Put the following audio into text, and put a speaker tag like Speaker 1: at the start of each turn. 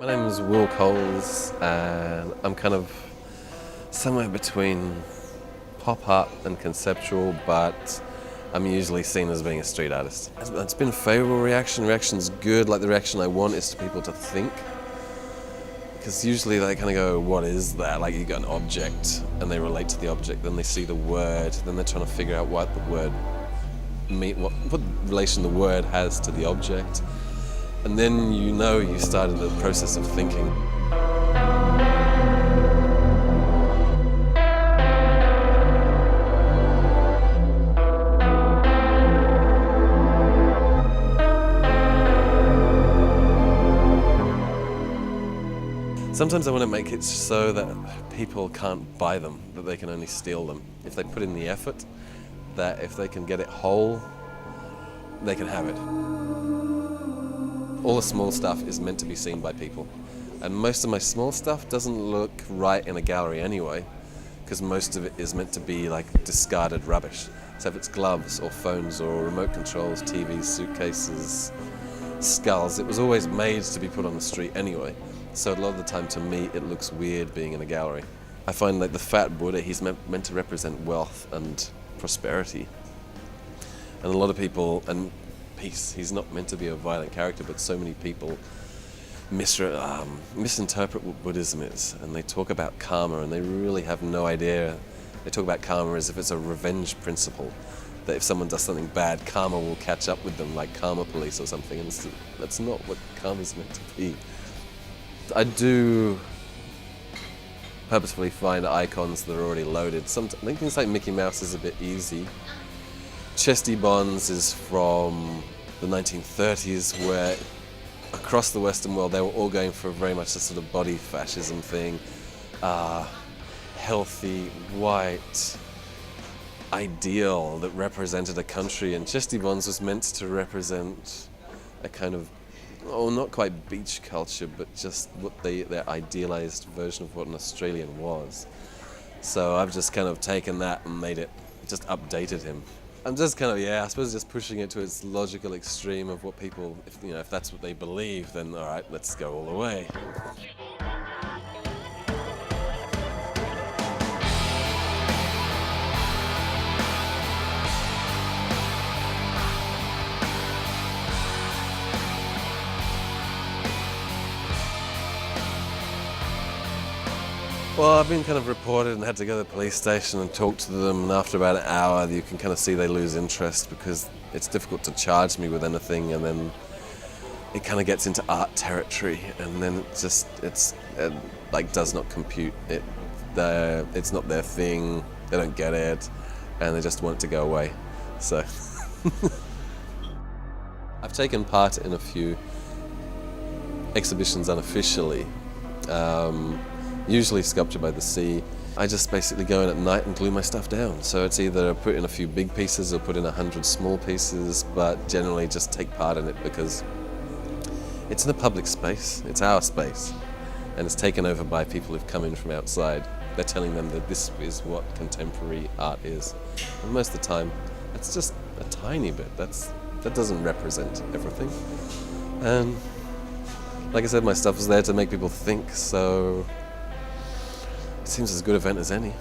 Speaker 1: My name is Will Coles, and I'm kind of somewhere between pop art and conceptual, but I'm usually seen as being a street artist. It's been a favourable reaction. Reaction's good. Like, the reaction I want is to people to think, because usually they kind of go, "What is that?" Like, you got an object, and they relate to the object. Then they see the word. Then they're trying to figure out what the word what relation the word has to the object. And then you started the process of thinking. Sometimes I want to make it so that people can't buy them, that they can only steal them. If they put in the effort, that if they can get it whole, they can have it. All the small stuff is meant to be seen by people. And most of my small stuff doesn't look right in a gallery anyway, because most of it is meant to be like discarded rubbish. So if it's gloves or phones or remote controls, TVs, suitcases, skulls, it was always made to be put on the street anyway. So a lot of the time, to me, it looks weird being in a gallery. I find like the fat Buddha, he's meant to represent wealth and prosperity. And a lot of people, and peace, he's not meant to be a violent character, but so many people misinterpret what Buddhism is, and they talk about karma, and they really have no idea. They talk about karma as if it's a revenge principle, that if someone does something bad, karma will catch up with them, like karma police or something, and that's not what karma's meant to be. I do purposefully find icons that are already loaded. I think things like Mickey Mouse is a bit easy. Chesty Bonds is from the 1930s, where across the Western world they were all going for very much a sort of body fascism thing. Healthy, white, ideal that represented a country, and Chesty Bonds was meant to represent a kind of, not quite beach culture, but just what their idealized version of what an Australian was. So I've just kind of taken that and just updated him. I'm just kind of, I suppose just pushing it to its logical extreme of what people, if that's what they believe, then all right, let's go all the way. Well, I've been kind of reported and had to go to the police station and talk to them, and after about an hour you can kind of see they lose interest, because it's difficult to charge me with anything, and then it kind of gets into art territory, and then it like does not compute. It's not their thing, they don't get it, and they just want it to go away. So I've taken part in a few exhibitions unofficially. Usually Sculpture by the Sea. I just basically go in at night and glue my stuff down. So it's either put in a few big pieces or put in 100 small pieces, but generally just take part in it because it's in a public space, it's our space, and it's taken over by people who've come in from outside. They're telling them that this is what contemporary art is. And most of the time, it's just a tiny bit. That doesn't represent everything. And like I said, my stuff is there to make people think, so it seems as good an event as any.